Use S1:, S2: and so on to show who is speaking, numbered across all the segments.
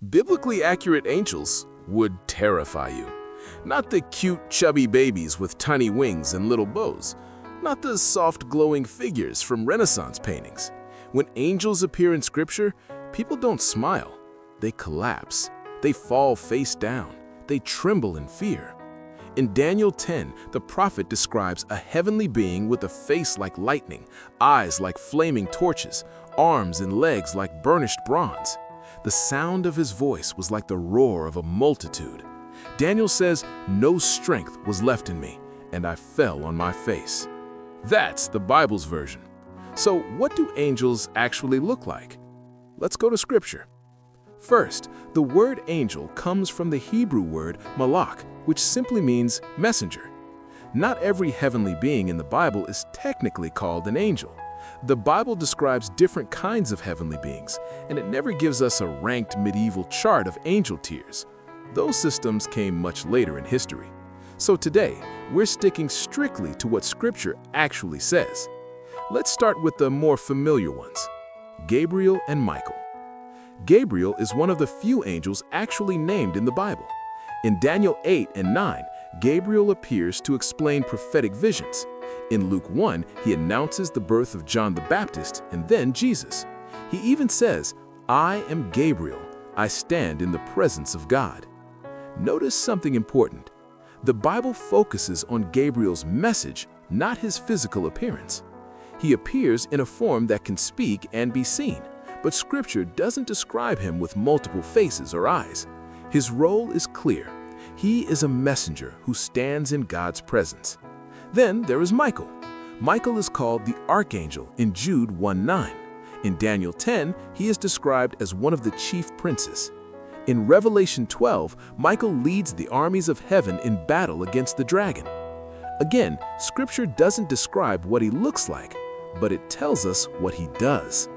S1: Biblically accurate angels would terrify you. Not the cute, chubby babies with tiny wings and little bows. Not the soft, glowing figures from Renaissance paintings. When angels appear in Scripture, people don't smile. They collapse. They fall face down. They tremble in fear. In Daniel 10, the prophet describes a heavenly being with a face like lightning, eyes like flaming torches, arms and legs like burnished bronze. The sound of his voice was like the roar of a multitude. Daniel says, "No strength was left in me, and I fell on my face." That's the Bible's version. So what do angels actually look like? Let's go to Scripture. First, the word angel comes from the Hebrew word malach, which simply means messenger. Not every heavenly being in the Bible is technically called an angel. The Bible describes different kinds of heavenly beings, and it never gives us a ranked medieval chart of angel tiers. Those systems came much later in history. So today, we're sticking strictly to what Scripture actually says. Let's start with the more familiar ones, Gabriel and Michael. Gabriel is one of the few angels actually named in the Bible. In Daniel 8 and 9, Gabriel appears to explain prophetic visions. In Luke 1, he announces the birth of John the Baptist and then Jesus. He even says, "I am Gabriel. I stand in the presence of God." Notice something important. The Bible focuses on Gabriel's message, not his physical appearance. He appears in a form that can speak and be seen, but Scripture doesn't describe him with multiple faces or eyes. His role is clear. He is a messenger who stands in God's presence. Then there is Michael. Michael is called the archangel in Jude 1:9. In Daniel 10, he is described as one of the chief princes. In Revelation 12, Michael leads the armies of heaven in battle against the dragon. Again, Scripture doesn't describe what he looks like, but it tells us what he does.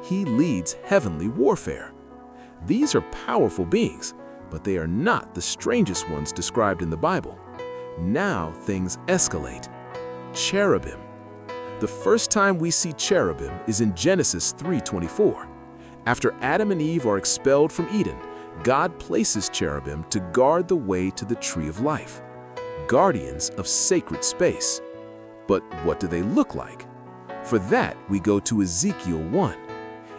S1: He leads heavenly warfare. These are powerful beings, but they are not the strangest ones described in the Bible. Now things escalate. Cherubim. The first time we see cherubim is in Genesis 3:24. After Adam and Eve are expelled from Eden, God places cherubim to guard the way to the tree of life, guardians of sacred space. But what do they look like? For that, we go to Ezekiel 1.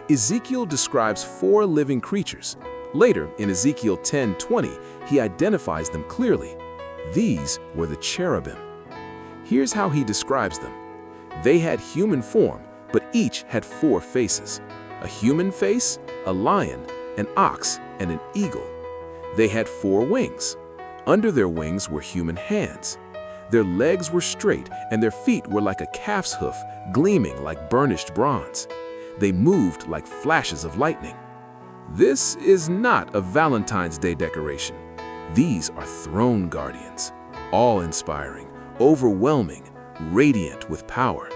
S1: Ezekiel describes 4 living creatures. Later, in Ezekiel 10:20, he identifies them clearly. These were the cherubim. Here's how he describes them. They had human form, but each had 4 faces: a human face, a lion, an ox, and an eagle. They had 4 wings. Under their wings were human hands. Their legs were straight, and their feet were like a calf's hoof, gleaming like burnished bronze. They moved like flashes of lightning. This is not a Valentine's Day decoration. These are throne guardians, awe-inspiring, overwhelming, radiant with power.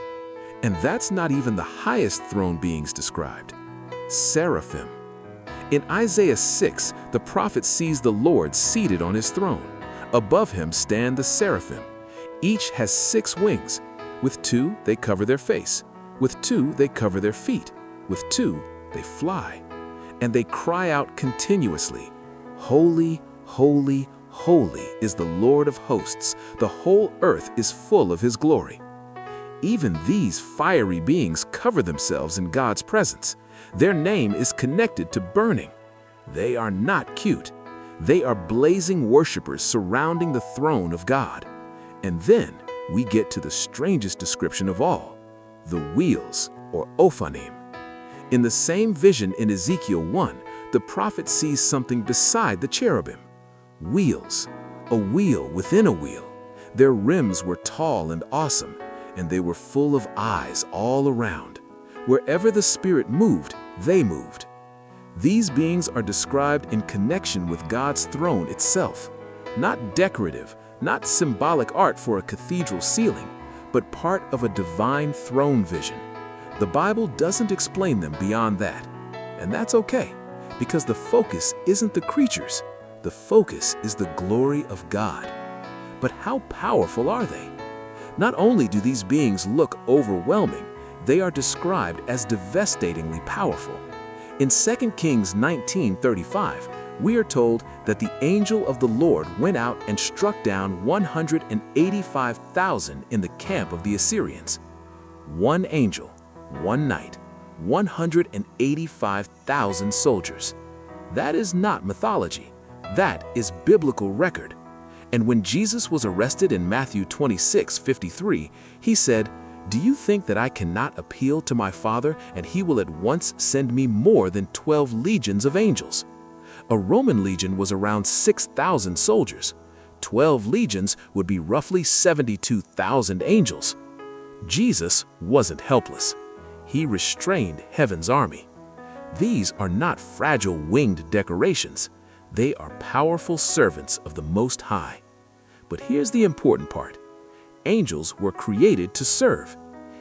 S1: And that's not even the highest throne beings described. Seraphim. In Isaiah 6, the prophet sees the Lord seated on his throne. Above him stand the seraphim. Each has 6 wings. With 2, they cover their face. With 2, they cover their feet. With 2, they fly. And they cry out continuously, "Holy, holy, holy is the Lord of hosts. The whole earth is full of his glory." Even these fiery beings cover themselves in God's presence. Their name is connected to burning. They are not cute. They are blazing worshipers surrounding the throne of God. And then we get to the strangest description of all, the wheels, or ophanim. In the same vision in Ezekiel 1, the prophet sees something beside the cherubim. Wheels, a wheel within a wheel. Their rims were tall and awesome, and they were full of eyes all around. Wherever the Spirit moved, they moved. These beings are described in connection with God's throne itself, not decorative, not symbolic art for a cathedral ceiling, but part of a divine throne vision. The Bible doesn't explain them beyond that, and that's okay, because the focus isn't the creatures. The focus is the glory of God. But how powerful are they? Not only do these beings look overwhelming, they are described as devastatingly powerful.
S2: In 2 Kings 19:35, we are told that the angel of the Lord went out and struck down 185,000 in the camp of the Assyrians. One angel, one night, 185,000 soldiers. That is not mythology. That is biblical record. And when Jesus was arrested in Matthew 26:53, he said, "Do you think that I cannot appeal to my Father and he will at once send me more than 12 legions of angels?" A Roman legion was around 6,000 soldiers. 12 legions would be roughly 72,000 angels. Jesus wasn't helpless. He restrained heaven's army. These are not fragile winged decorations. They are powerful servants of the Most High. But here's the important part. Angels were created to serve.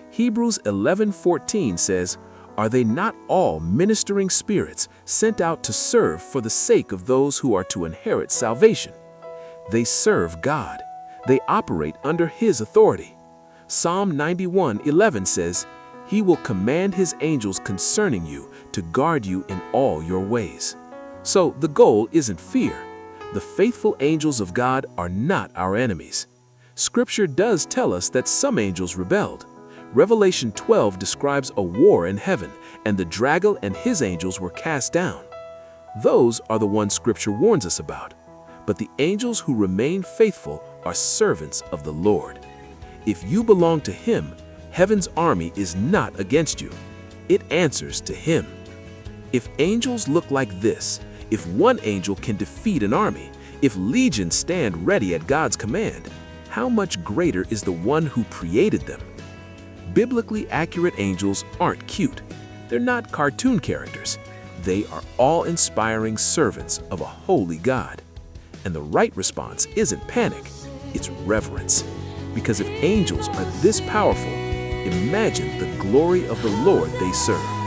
S2: Hebrews 11:14 says, "Are they not all ministering spirits sent out to serve for the sake of those who are to inherit salvation?" They serve God. They operate under His authority. Psalm 91:11 says, "He will command His angels concerning you to guard you in all your ways." So the goal isn't fear. The faithful angels of God are not our enemies. Scripture does tell us that some angels rebelled. Revelation 12 describes a war in heaven, and the dragon and his angels were cast down. Those are the ones Scripture warns us about. But the angels who remain faithful are servants of the Lord. If you belong to Him, heaven's army is not against you. It answers to Him. If angels look like this, if one angel can defeat an army, if legions stand ready at God's command, how much greater is the one who created them? Biblically accurate angels aren't cute. They're not cartoon characters. They are awe-inspiring servants of a holy God. And the right response isn't panic, it's reverence. Because if angels are this powerful, imagine the glory of the Lord they serve.